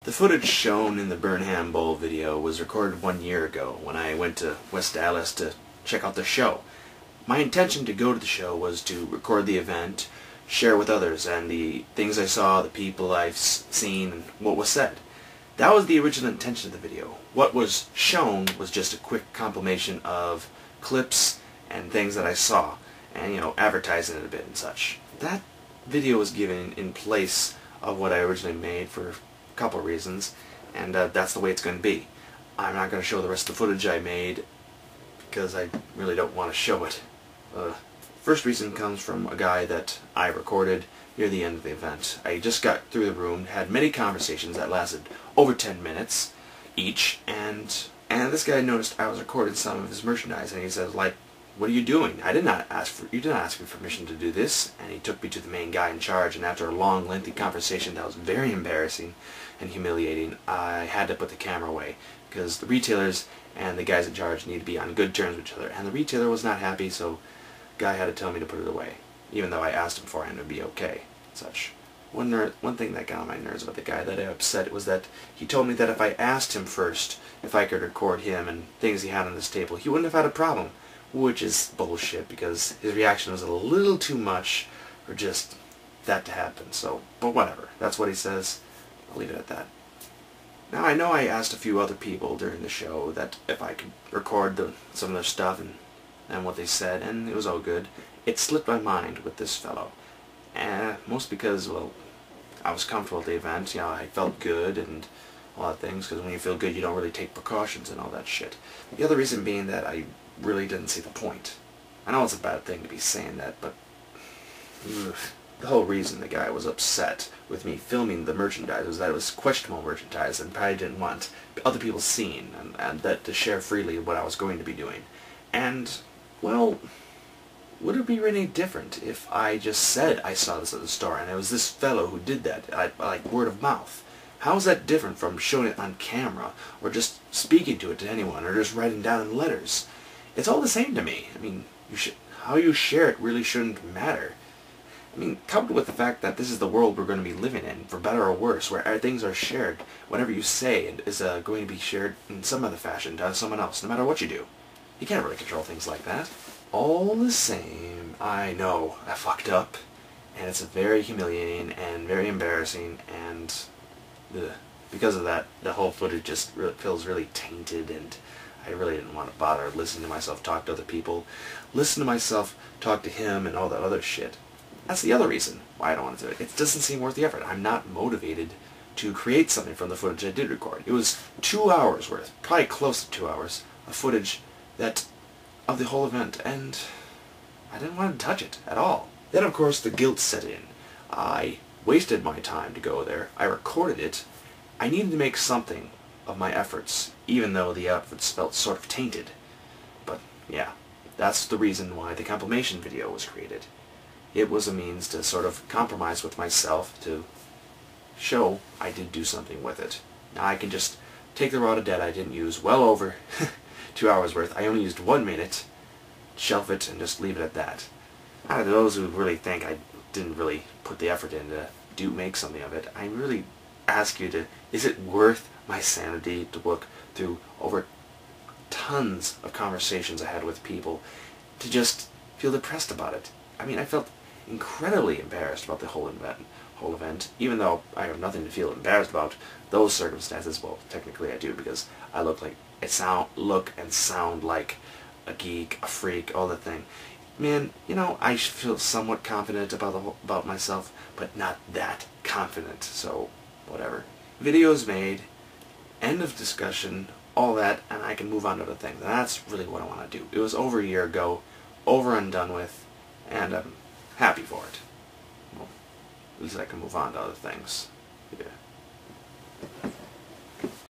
The footage shown in the Burnham Bowl video was recorded 1 year ago when I went to West Dallas to check out the show. My intention to go to the show was to record the event, share with others, and the things I saw, the people I've seen, and what was said. That was the original intention of the video. What was shown was just a quick compilation of clips and things that I saw, and, advertising it a bit and such. That video was given in place of what I originally made for a couple of reasons, and that's the way it's going to be. I'm not going to show the rest of the footage I made because I really don't want to show it. First reason comes from a guy that I recorded near the end of the event. I just got through the room, had many conversations that lasted over 10 minutes each, and this guy noticed I was recording some of his merchandise, and he says, like, "What are you doing? You did not ask me permission to do this." And he took me to the main guy in charge, and after a long, lengthy conversation that was very embarrassing and humiliating, I had to put the camera away, because the retailers and the guys in charge need to be on good terms with each other, and the retailer was not happy, so the guy had to tell me to put it away, even though I asked him beforehand it would be okay, such. One thing that got on my nerves about the guy that I upset was that he told me that if I asked him first if I could record him and things he had on his table, he wouldn't have had a problem. Which is bullshit, because his reaction was a little too much for just that to happen. So, but whatever. That's what he says. I'll leave it at that. Now, I know I asked a few other people during the show that if I could record some of their stuff and what they said, and it was all good. It slipped my mind with this fellow. Most because, well, I was comfortable at the event. I felt good and all that things, because when you feel good, you don't really take precautions and all that shit. The other reason being that I really didn't see the point. I know it's a bad thing to be saying that, but the whole reason the guy was upset with me filming the merchandise was that it was questionable merchandise and probably didn't want other people seeing and that to share freely what I was going to be doing. And, well, would it be really different if I just said I saw this at the store and it was this fellow who did that, like word of mouth? How is that different from showing it on camera, or just speaking to it to anyone, or just writing down in letters? It's all the same to me. I mean, how you share it really shouldn't matter. I mean, coupled with the fact that this is the world we're going to be living in, for better or worse, where things are shared. Whatever you say is going to be shared in some other fashion to someone else, no matter what you do. You can't really control things like that. All the same, I know I fucked up, and it's very humiliating and very embarrassing, and because of that, the whole footage just feels really tainted, and I really didn't want to bother listening to myself talk to other people, listen to myself talk to him and all that other shit. That's the other reason why I don't want to do it. It doesn't seem worth the effort. I'm not motivated to create something from the footage I did record. It was 2 hours worth, probably close to 2 hours, of footage of the whole event, and I didn't want to touch it at all. Then, of course, the guilt set in. I wasted my time to go there. I recorded it. I needed to make something of my efforts, even though the efforts felt sort of tainted. But, yeah, that's the reason why the compilation video was created. It was a means to sort of compromise with myself to show I did do something with it. Now I can just take the raw to dead I didn't use, well over 2 hours worth. I only used 1 minute, shelf it, and just leave it at that. Out of those who really think I didn't really put the effort in to make something of it, I really ask you is it worth my sanity to look through over tons of conversations I had with people to just feel depressed about it? I mean, I felt incredibly embarrassed about the whole event, even though I have nothing to feel embarrassed about those circumstances. Well, technically I do, because I look and sound like a geek, a freak, all the thing. Man, I feel somewhat confident about myself, but not that confident, so whatever. Videos made, end of discussion, all that, and I can move on to other things. And that's really what I want to do. It was over a year ago, over and done with, and I'm happy for it. Well, at least I can move on to other things. Yeah.